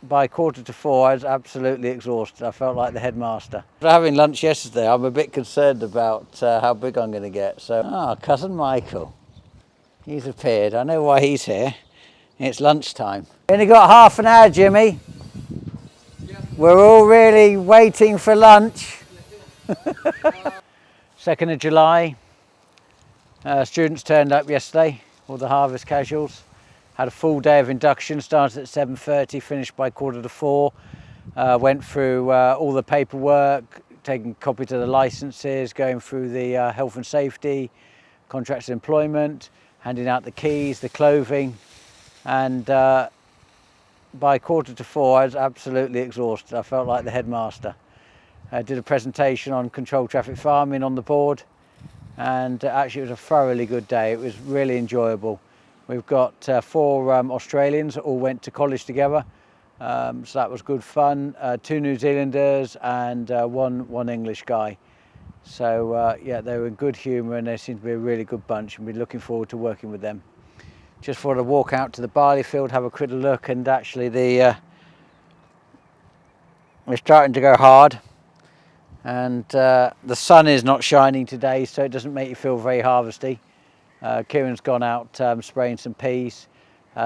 by 3:45 I was absolutely exhausted. I felt like the headmaster. After having lunch yesterday, I'm a bit concerned about how big I'm going to get. So, cousin Michael, he's appeared. I know why he's here. It's lunchtime. Only got half an hour, Jimmy. Yeah. We're all really waiting for lunch. 2nd of July. Students turned up yesterday, all the harvest casuals. Had a full day of induction, started at 7:30, finished by 3:45. Went through all the paperwork, taking copies of the licenses, going through the health and safety, contracts of employment, handing out the keys, the clothing, and by 3:45 I was absolutely exhausted. I felt like the headmaster. I did a presentation on controlled traffic farming on the board, and actually it was a thoroughly good day. It was really enjoyable. We've got 4 Australians that all went to college together, so that was good fun. 2 New Zealanders and one English guy. So yeah, they were in good humour and they seem to be a really good bunch, and we're looking forward to working with them. Just thought I'd walk out to the barley field, have a quick look, and actually we're starting to go hard. And the sun is not shining today, so it doesn't make you feel very harvesty. Kieran's gone out spraying some peas.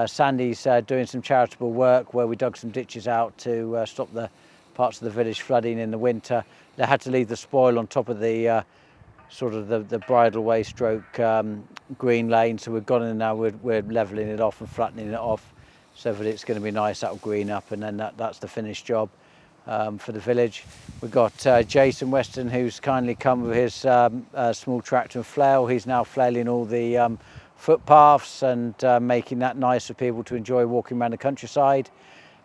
Sandy's doing some charitable work where we dug some ditches out to stop the parts of the village flooding in the winter. They had to leave the spoil on top of the sort of the bridleway stroke green lane, so we've gone in now, we're levelling it off and flattening it off so that it's going to be nice. That'll green up, and then that's the finished job for the village. We've got Jason Weston, who's kindly come with his small tractor and flail. He's now flailing all the footpaths and making that nice for people to enjoy walking around the countryside.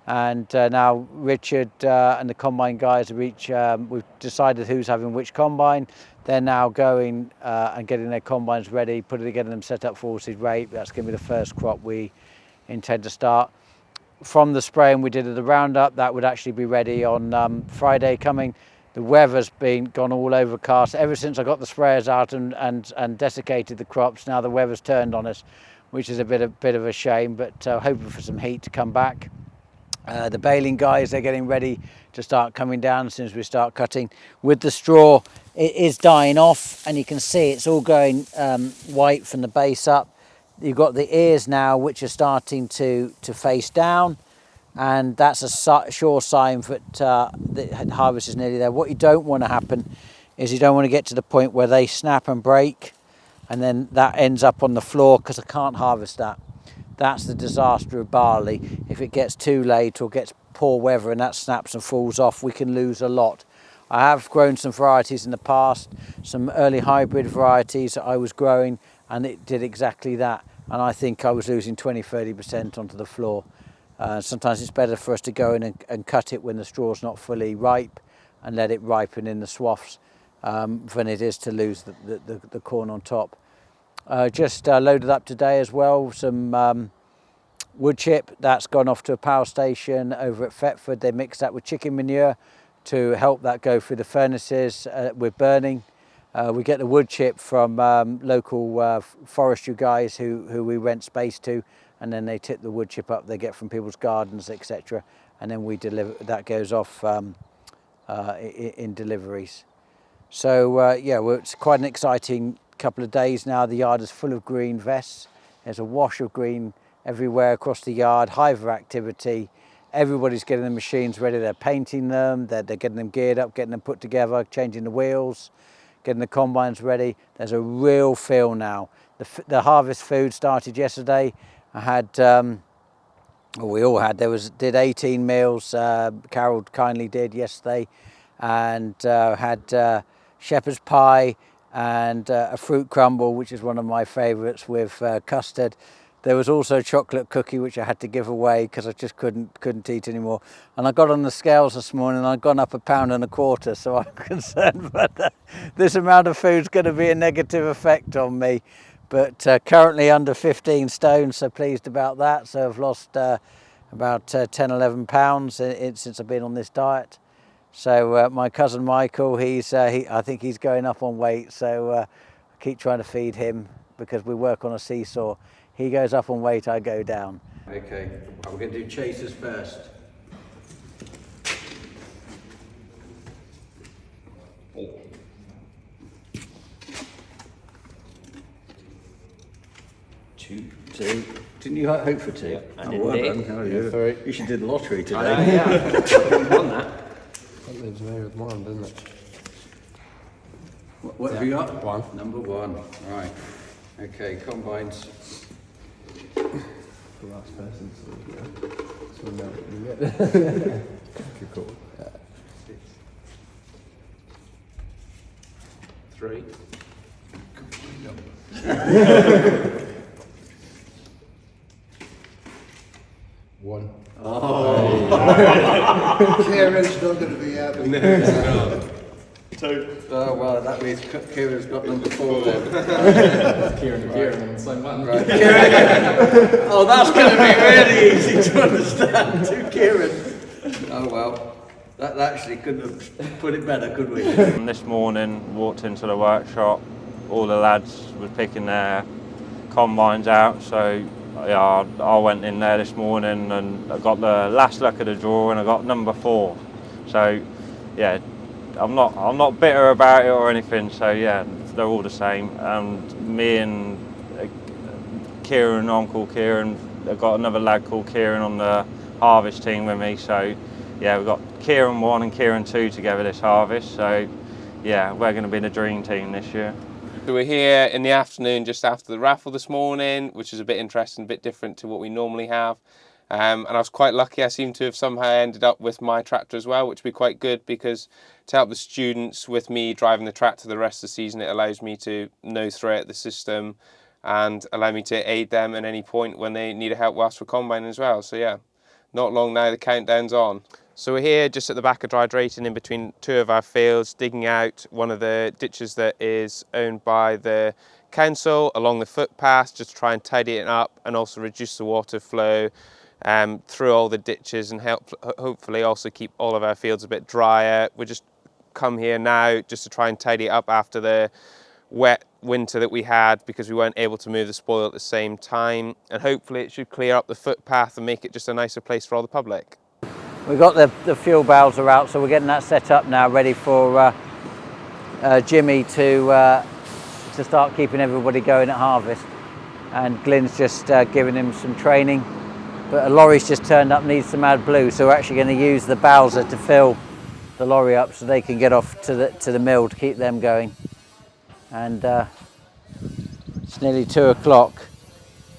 And now Richard and the combine guys have we've decided who's having which combine. They're now going and getting their combines ready, getting them set up for seed rape. That's going to be the first crop we intend to start. From the spraying we did at the roundup, that would actually be ready on Friday coming. The weather's gone all overcast ever since I got the sprayers out and desiccated the crops. Now the weather's turned on us, which is a bit of a shame, but hoping for some heat to come back. The baling guys, they're getting ready to start coming down as soon as we start cutting. With the straw, it is dying off, and you can see it's all going white from the base up. You've got the ears now which are starting to face down, and that's a sure sign that the harvest is nearly there. What you don't want to happen is you don't want to get to the point where they snap and break, and then that ends up on the floor, because I can't harvest that. That's the disaster of barley. If it gets too late or gets poor weather and that snaps and falls off, we can lose a lot. I have grown some varieties in the past, some early hybrid varieties that I was growing, and it did exactly that. And I think I was losing 20–30% onto the floor. Sometimes it's better for us to go in and cut it when the straw's not fully ripe and let it ripen in the swaths than it is to lose the corn on top. Just loaded up today as well some wood chip that's gone off to a power station over at Thetford. They mix that with chicken manure to help that go through the furnaces with burning. We get the wood chip from local forestry guys who we rent space to, and then they tip the wood chip up they get from people's gardens, etc. And then we deliver, that goes off in deliveries. So yeah, well, it's quite an exciting couple of days now. The yard is full of green vests. There's a wash of green everywhere across the yard, hive of activity. Everybody's getting the machines ready. They're painting them, they're getting them geared up, getting them put together, changing the wheels, getting the combines ready. There's a real feel now. The harvest food started yesterday. I had, we all had, did 18 meals. Carol kindly did yesterday, and had shepherd's pie and a fruit crumble, which is one of my favourites, with custard. There was also a chocolate cookie which I had to give away because I just couldn't eat anymore. And I got on the scales this morning and I'd gone up 1.25 pounds, so I'm concerned that this amount of food's going to be a negative effect on me. But currently under 15 stone, so pleased about that. So I've lost about 10–11 pounds since I've been on this diet. So my cousin Michael, I think he's going up on weight, so I keep trying to feed him because we work on a seesaw. He goes up on weight, I go down. Okay, we're going to do chasers first. 2. Didn't you hope for 2? Yeah, I did indeed. Oh, you should do the lottery today. I know, yeah. Won that. That leaves me with 1, doesn't it? What have you got? 1. Number 1. Right. Okay, combines. The last person, so we know what you get. Okay, cool. 3. 1. Oh! Kieran's not going to be happy. 2. Oh, well, that means Kieran's got number 4 then. Kieran on the same one. Right. Oh, that's going to be really easy to understand to Kieran. Oh, well. That actually couldn't have put it better, could we? This morning, walked into the workshop, all the lads were picking their combines out, so yeah, I went in there this morning and I got the last luck of the draw and I got number 4. So yeah, I'm not bitter about it or anything, so yeah, they're all the same. And me and Kieran, Uncle Kieran, I've got another lad called Kieran on the harvest team with me, so yeah, we've got Kieran 1 and Kieran 2 together this harvest, so yeah, we're going to be the dream team this year. So we're here in the afternoon just after the raffle this morning, which is a bit interesting, a bit different to what we normally have. And I was quite lucky. I seem to have somehow ended up with my tractor as well, which would be quite good because to help the students with me driving the tractor the rest of the season, it allows me to know throughout the system and allow me to aid them at any point when they need help whilst we're combining as well. So yeah, not long now, the countdown's on. So we're here just at the back of dry drayton in between 2 of our fields, digging out one of the ditches that is owned by the council along the footpath, just to try and tidy it up and also reduce the water flow through all the ditches and hopefully also keep all of our fields a bit drier. We just come here now just to try and tidy it up after the wet winter that we had because we weren't able to move the spoil at the same time, and hopefully it should clear up the footpath and make it just a nicer place for all the public. We've got the fuel bales are out, so we're getting that set up now, ready for Jimmy to start keeping everybody going at harvest. And Glyn's just giving him some training, but a lorry's just turned up, needs some AdBlue, so we're actually going to use the bowser to fill the lorry up so they can get off to the mill to keep them going. And it's nearly 2 o'clock.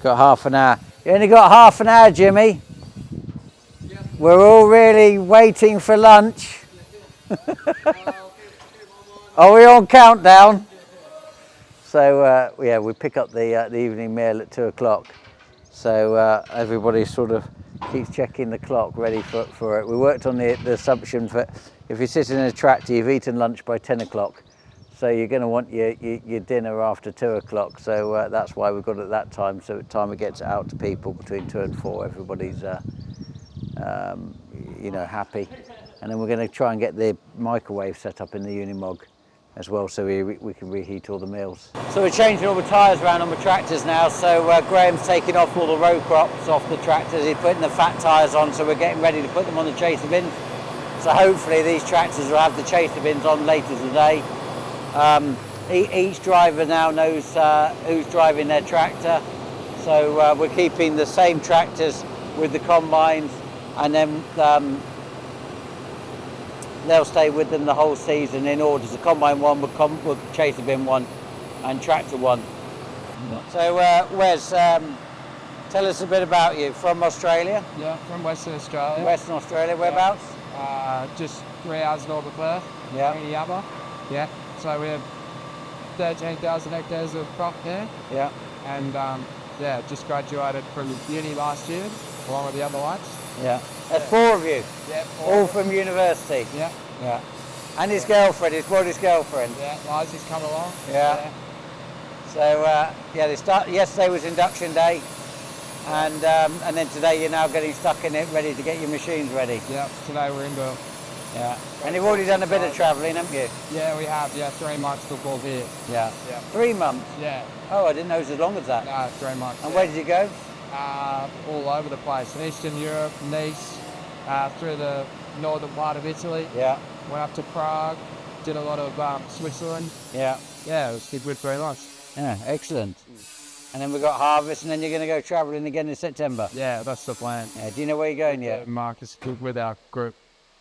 Got half an hour. You only got half an hour, Jimmy. We're all really waiting for lunch. Are we on countdown? So yeah, we pick up the evening meal at 2 o'clock. So everybody sort of keeps checking the clock, ready for it. We worked on the assumption that if you sit in a tractor, you've eaten lunch by 10 o'clock. So you're going to want your dinner after 2 o'clock. So that's why we've got it at that time. So at the time it gets it out to people between 2 and 4, everybody's you know, happy. And then we're going to try and get the microwave set up in the Unimog as well, so we can reheat all the meals. So we're changing all the tyres around on the tractors now. So Graham's taking off all the row crops off the tractors. He's putting the fat tyres on, so we're getting ready to put them on the chaser bins. So hopefully these tractors will have the chaser bins on later today. Each driver now knows who's driving their tractor. So we're keeping the same tractors with the combines, and then they'll stay with them the whole season in order. So combine 1 with chaser bin 1 and tractor 1. So Wes, tell us a bit about you. From Australia? Yeah, from Western Australia. Western Australia, whereabouts? Just 3 hours north of Perth. Yeah. In Yabba. Yeah. So we have 13,000 hectares of crop here. Yeah. And yeah, just graduated from uni last year, along with the other ones. Yeah. There's 4 of you. Yeah. All from university. Yeah. Yeah. And his girlfriend, his brother's girlfriend. Yeah. Liza's come along. Yeah. So yeah, yesterday was induction day, and then today you're now getting stuck in it, ready to get your machines ready. Yeah. Today we're indoor. Yeah. And you've already done a bit of travelling, haven't you? Yeah, we have. Yeah, 3 months football here. Yeah. Yeah. 3 months. Yeah. Oh, I didn't know it was as long as that. No, 3 months. And where did you go? All over the place. In Eastern Europe, Nice, through the northern part of Italy. Yeah. Went up to Prague, did a lot of Switzerland. Yeah. Yeah, it was good 3 months. Yeah, excellent. And then we've got harvest, and then you're going to go travelling again in September. Yeah, that's the plan. Yeah, do you know where you're going yet? Marcus with our group.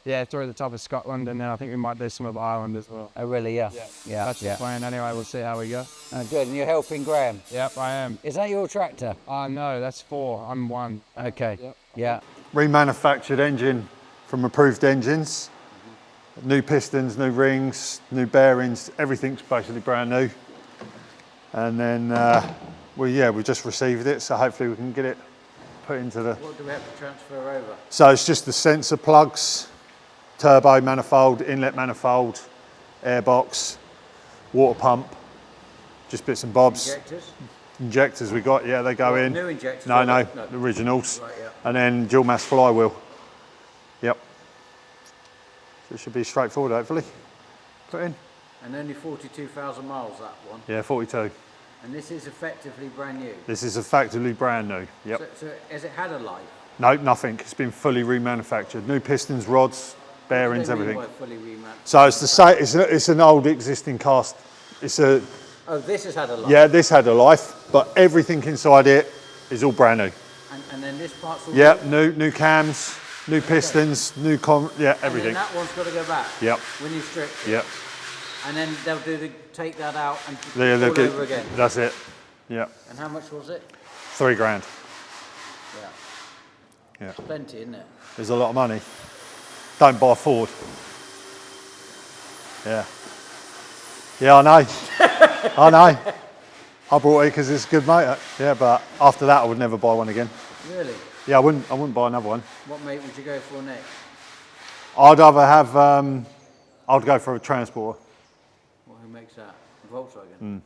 Yeah, through the top of Scotland, and then I think we might do some of Ireland as well. Oh, really? Yeah. Yeah. That's the plan anyway. We'll see how we go. Oh, good. And you're helping Graham? Yep, I am. Is that your tractor? No, that's 4. I'm 1. Okay. Yep. Yeah. Remanufactured engine from approved engines. New pistons, new rings, new bearings, everything's basically brand new. And then, we just received it, so hopefully we can get it put into the... What do we have to transfer over? So it's just the sensor plugs, turbo manifold, inlet manifold, airbox, water pump, just bits and bobs. Injectors? Injectors we got, yeah, they go in. New injectors? No, No. the originals. Right, yeah. And then dual mass flywheel. Yep. So it should be straightforward, hopefully. Put in. And only 42,000 miles, that one. Yeah, 42. And this is effectively brand new. This is effectively brand new. Yep. So has it had a life? No, nothing. It's been fully remanufactured. New pistons, rods, bearings, What do they mean everything. by fully reman- So it's the same. It's an old existing cast. It's a Oh, this has had a life. yeah. This had a life, but everything inside it is all brand new. And then this part's all Yeah, new cams, new pistons, And everything. then that one's got to go back. Yep. When you strip it. Yep. And then they'll take that out and They'll all get- over again. That's it. Yep. And how much was it? $3,000. Yeah. Yeah. It's plenty, isn't it? There's a lot of money. Don't buy Ford. Yeah. Yeah, I know. I know. I bought it because it's a good motor. Yeah, but after that, I would never buy one again. Really? Yeah, I wouldn't buy another one. What mate would you go for next? I'd either have, I'd go for a transporter. Well, who makes that? Volkswagen?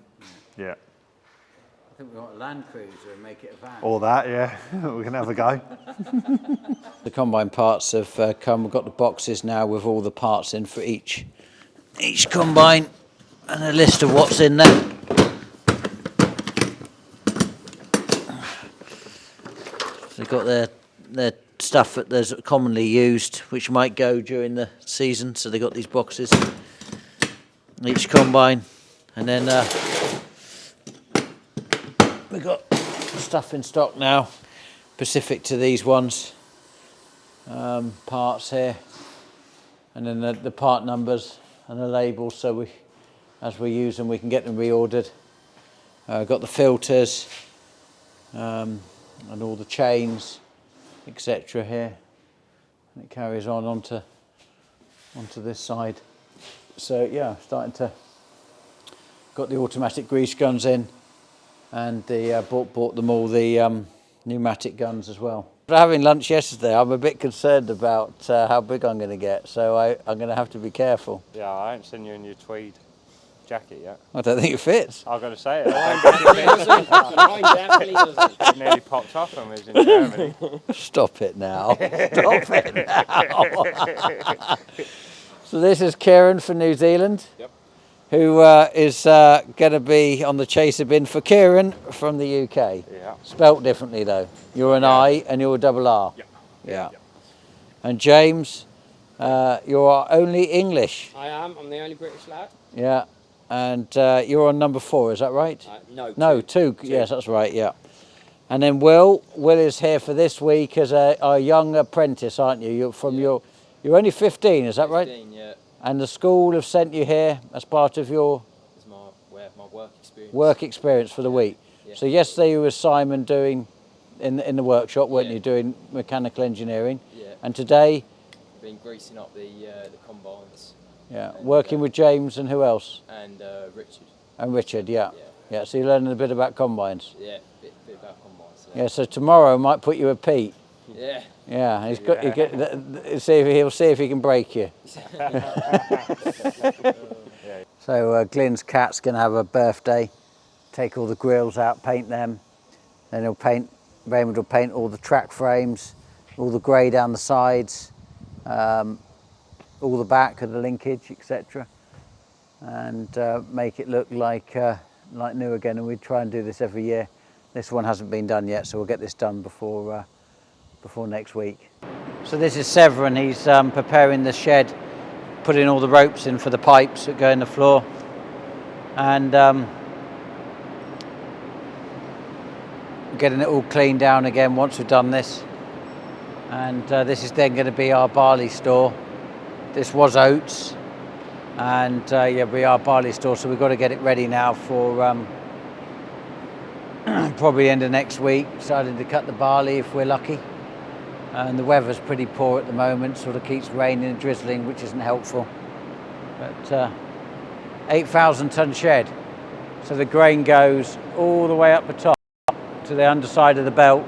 Yeah. I think we want a Land Cruiser and make it a van. Or that, yeah. We can have a go. The combine parts have come. We've got the boxes now with all the parts in for each combine and a list of what's in there. So they've got their stuff that's commonly used, which might go during the season. So they've got these boxes, each combine, and then we've got stuff in stock now, specific to these ones. Parts here, and then the part numbers and the labels, so as we use them we can get them reordered. Got the filters and all the chains, etc. here, and it carries on onto this side. So yeah, got the automatic grease guns in, and bought them all the pneumatic guns as well. After having lunch yesterday, I'm a bit concerned about how big I'm going to get, so I'm going to have to be careful. Yeah, I haven't seen you in your tweed jacket yet. I don't think it fits. I was going to say it. Mine definitely doesn't. It nearly popped off when we was in Germany. Stop it now. Stop it now. So this is Kieran from New Zealand. Yep. Who is going to be on the chaser bin for Kieran from the UK. Yeah. Spelt differently though. You're an I and you're a double R. Yeah. Yeah. And James, you're only English. I am. I'm the only British lad. Yeah. And you're on number 4, is that right? No. No, two. Yes, that's right, yeah. And then Will is here for this week as a young apprentice, aren't you? You're only 15, is that right? 15, yeah. And the school have sent you here as part of your It's my work experience. work experience for the week. Yeah. So yesterday you were Simon doing in the workshop, weren't Yeah. you, doing mechanical engineering? Yeah. And today, Been greasing up the combines. yeah, And, working with James and who else? And Richard. And Richard, yeah. Yeah. Yeah, so you're learning a bit about combines. Yeah. Bit about combines. Yeah, so tomorrow I might put you with Pete. Yeah. Yeah, he's got. He'll see if he can break you. So Glyn's cat's gonna have a birthday. Take all the grills out, paint them. Then Raymond will paint all the track frames, all the grey down the sides, all the back of the linkage, etc. And make it look like new again. And we try and do this every year. This one hasn't been done yet, so we'll get this done before next week. So this is Severin. He's preparing the shed, putting all the ropes in for the pipes that go in the floor, and getting it all cleaned down again once we've done this. And this is then going to be our barley store. This was oats, and yeah, we are barley store, so we've got to get it ready now for probably end of next week, starting to cut the barley if we're lucky. And the weather's pretty poor at the moment, sort of keeps raining and drizzling, which isn't helpful. But 8,000 ton shed, so the grain goes all the way up the top to the underside of the belt,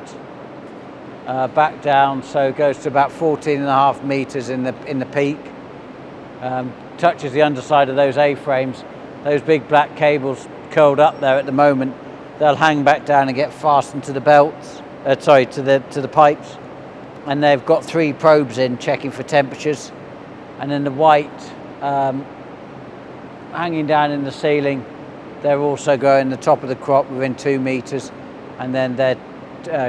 back down, so it goes to about 14.5 meters in the peak. Touches the underside of those A-frames. Those big black cables curled up there at the moment, they'll hang back down and get fastened to the belts, to the pipes. And they've got 3 probes in checking for temperatures. And then the white hanging down in the ceiling, they're also going the top of the crop within 2 meters, and then they're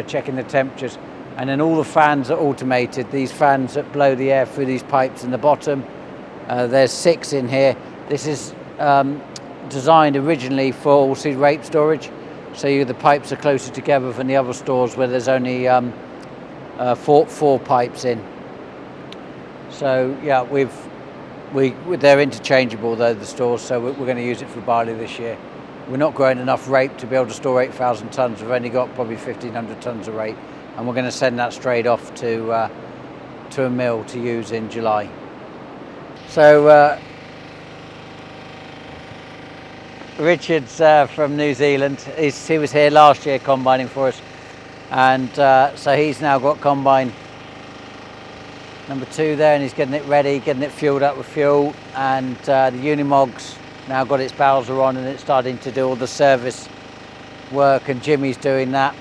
checking the temperatures. And then all the fans are automated. These fans that blow the air through these pipes in the bottom, there's 6 in here. This is designed originally for oilseed rape storage, so the pipes are closer together than the other stores where there's only 4 pipes in. So yeah, they're interchangeable though, the stores, so we're going to use it for barley this year. We're not growing enough rape to be able to store 8,000 tons. We've only got probably 1,500 tons of rape, and we're going to send that straight off to a mill to use in July. So Richard's from New Zealand. He was here last year combining for us, and so he's now got combine number 2 there, and he's getting it ready, getting it fueled up with fuel, and the Unimog's now got its bowser on and it's starting to do all the service work, and Jimmy's doing that,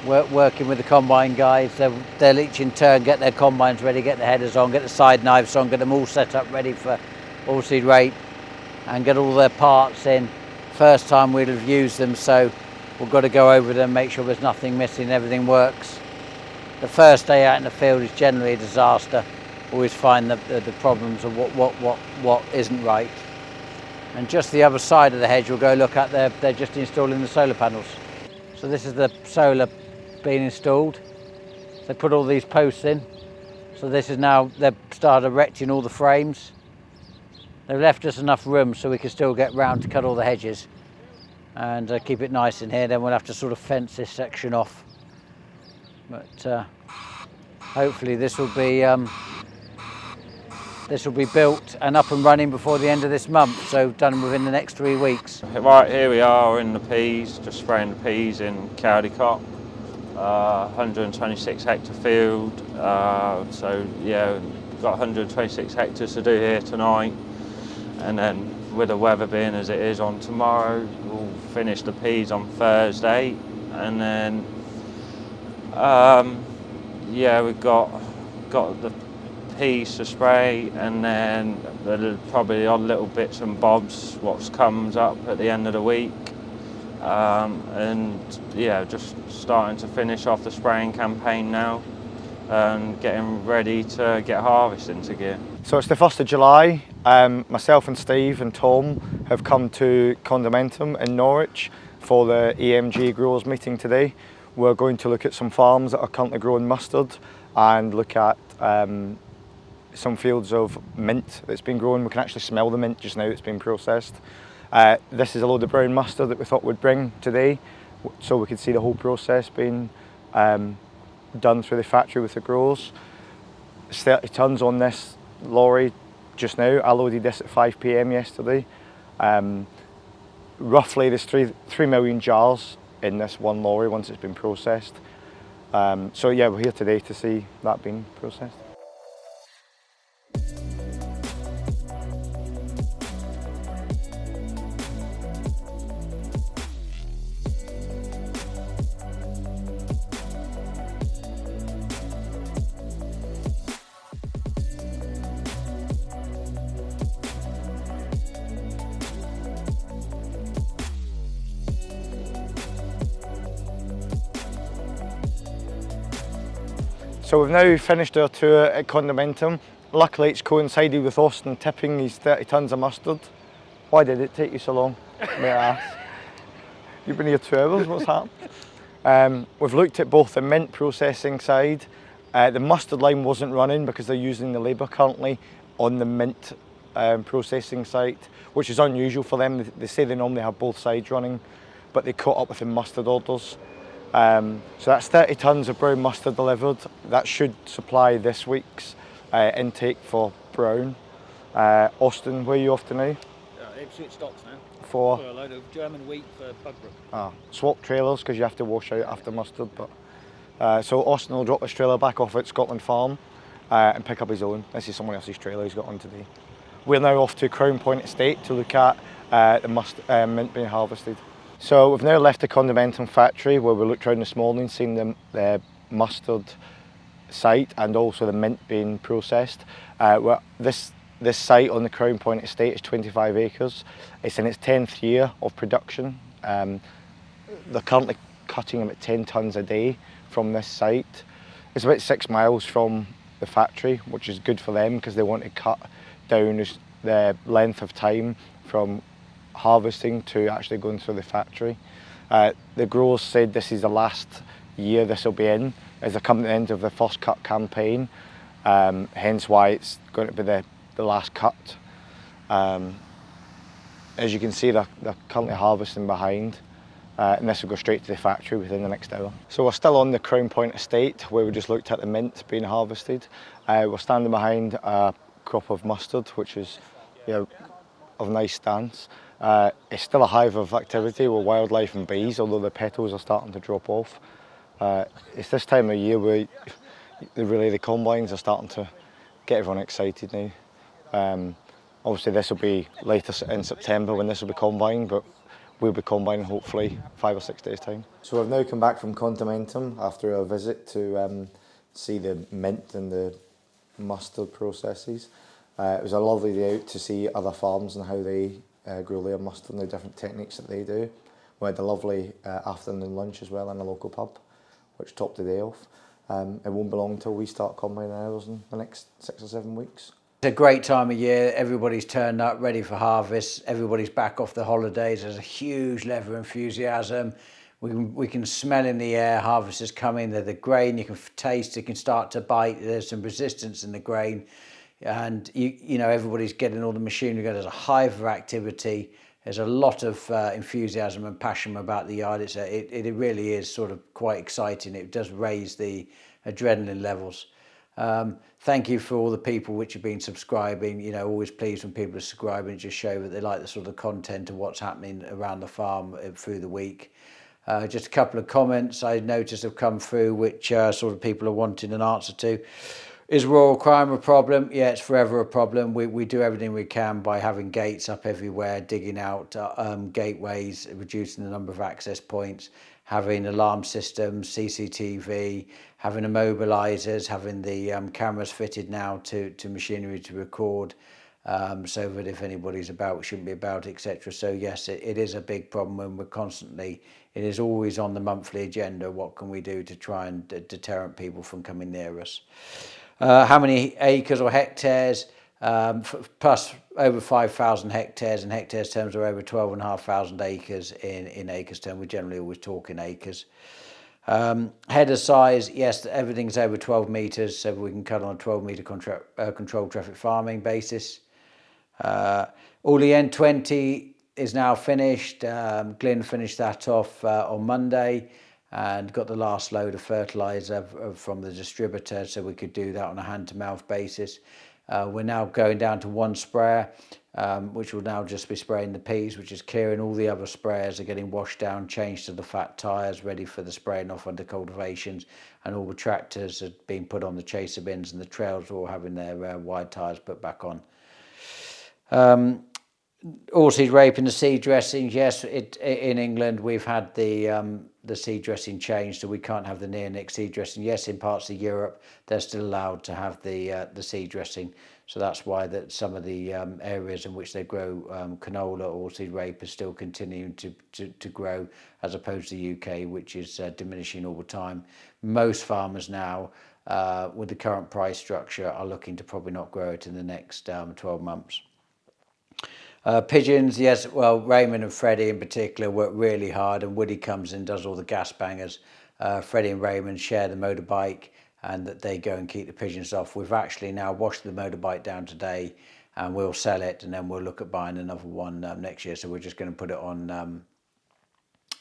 working with the combine guys. They'll each in turn get their combines ready, get the headers on, get the side knives on, get them all set up ready for oilseed rape, and get all their parts in. First time we'll have used them, so we've got to go over them, make sure there's nothing missing, everything works. The first day out in the field is generally a disaster. Always find the problems of what isn't right. And just the other side of the hedge we'll go look at, they're just installing the solar panels. So this is the solar being installed. They put all these posts in. So this is now, they've started erecting all the frames. They've left us enough room so we can still get round to cut all the hedges and keep it nice in here. Then we'll have to sort of fence this section off. But hopefully this will be built and up and running before the end of this month, so done within the next 3 weeks. Right, here we are in the peas, just spraying the peas in Cowdycott, 126 hectare field, so yeah, we've got 126 hectares to do here tonight, and then with the weather being as it is on tomorrow, we'll finish the peas on Thursday, and then yeah, we've got the peas to spray, and then there'll probably odd little bits and bobs what comes up at the end of the week, and yeah, just starting to finish off the spraying campaign now and getting ready to get harvest into gear. So it's the 1st of July. Myself and Steve and Tom have come to Condimentum in Norwich for the EMG growers meeting today. We're going to look at some farms that are currently growing mustard and look at some fields of mint that's been grown. We can actually smell the mint just now, it's been processed. This is a load of brown mustard that we thought we'd bring today, so we could see the whole process being done through the factory with the growers. It's 30 tonnes on this lorry just now. I loaded this at 5 PM yesterday. Roughly there's 3 million jars in this one lorry once it's been processed. So yeah, we're here today to see that being processed. So we've now finished our tour at Condimentum. Luckily it's coincided with Austin tipping his 30 tonnes of mustard. Why did it take you so long, may I ask? You've been here 2 hours, what's happened? We've looked at both the mint processing side. The mustard line wasn't running because they're using the labour currently on the mint processing site, which is unusual for them. They say they normally have both sides running, but they caught up with the mustard orders. So that's 30 tonnes of brown mustard delivered. That should supply this week's intake for brown. Austin, where are you off to now? Ipswich stocks now. For a load of German wheat for Pugbrook. Swap trailers because you have to wash out after mustard. But so Austin will drop his trailer back off at Scotland Farm and pick up his own. This is someone else's trailer he's got on today. We're now off to Crown Point Estate to look at the mint being harvested. So we've now left the Condimentum factory where we looked around this morning, seen the mustard site and also the mint being processed. This site on the Crown Point Estate is 25 acres. It's in its 10th year of production. They're currently cutting about 10 tonnes a day from this site. It's about 6 miles from the factory, which is good for them because they want to cut down the length of time from harvesting to actually going through the factory. The growers said this is the last year this will be in, as they come to the end of the first cut campaign, hence why it's going to be the last cut. As you can see, they're currently harvesting behind, and this will go straight to the factory within the next hour. So we're still on the Crown Point Estate where we just looked at the mint being harvested. We're standing behind a crop of mustard, which is of nice stance. It's still a hive of activity with wildlife and bees, although the petals are starting to drop off. It's this time of year where the combines are starting to get everyone excited now. Obviously this will be later in September when this will be combined, but we'll be combining hopefully 5 or 6 days time. So we've now come back from Condimentum after a visit to see the mint and the mustard processes. It was a lovely day out to see other farms and how they grow their mustard and the different techniques that they do. We had a lovely afternoon lunch as well in a local pub, which topped the day off. It won't be long till we start combining ours in the next 6 or 7 weeks. It's a great time of year. Everybody's turned up, ready for harvest. Everybody's back off the holidays. There's a huge level of enthusiasm. We can smell in the air. Harvest is coming. The grain you can taste. It can start to bite. There's some resistance in the grain, and you know everybody's getting all the machinery going. There's a hive of activity. There's a lot of enthusiasm and passion about the yard. It really is sort of quite exciting. It does raise the adrenaline levels. Thank you for all the people which have been subscribing. You know, always pleased when people are subscribing. Just show that they like the sort of content of what's happening around the farm through the week. Just a couple of comments I noticed have come through which sort of people are wanting an answer to. Is rural crime a problem? Yeah, it's forever a problem. We do everything we can by having gates up everywhere, digging out gateways, reducing the number of access points, having alarm systems, CCTV, having immobilizers, having the cameras fitted now to machinery to record, so that if anybody's about, we shouldn't be about, etc. So yes, it is a big problem, and we're constantly, it is always on the monthly agenda. What can we do to try and deter people from coming near us? How many acres or hectares? Plus over 5,000 hectares. In hectares terms, are over 12,500 acres in acres terms. We generally always talk in acres. Header size, yes, everything's over 12 metres, so we can cut on a 12-metre controlled traffic farming basis. All the N20 is now finished. Glyn finished that off on Monday and got the last load of fertiliser from the distributor, so we could do that on a hand-to-mouth basis. We're now going down to one sprayer, which will now just be spraying the peas, which is clearing. All the other sprayers are getting washed down, changed to the fat tyres, ready for the spraying off under cultivations, and all the tractors are being put on the chaser bins, and the trails are all having their wide tyres put back on. Oilseed rape in the seed dressings, yes, in England we've had the seed dressing changed, so we can't have the neonic seed dressing. Yes, in parts of Europe they're still allowed to have the seed dressing, so that's why that some of the areas in which they grow canola or oilseed rape is still continuing to grow, as opposed to the UK, which is diminishing all the time. Most farmers now, with the current price structure, are looking to probably not grow it in the next 12 months. Pigeons, yes, well, Raymond and Freddie in particular work really hard, and Woody comes and does all the gas bangers. Freddie and Raymond share the motorbike, and that they go and keep the pigeons off. We've actually now washed the motorbike down today, and we'll sell it, and then we'll look at buying another one next year. So we're just going to put it on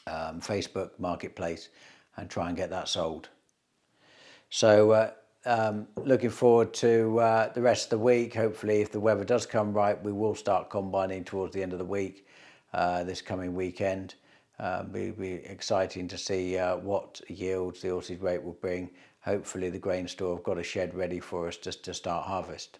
Facebook Marketplace and try and get that sold. So looking forward to the rest of the week. Hopefully, if the weather does come right, we will start combining towards the end of the week, this coming weekend. It'll be exciting to see what yields the Aussies rate will bring. Hopefully the grain store have got a shed ready for us just to start harvest.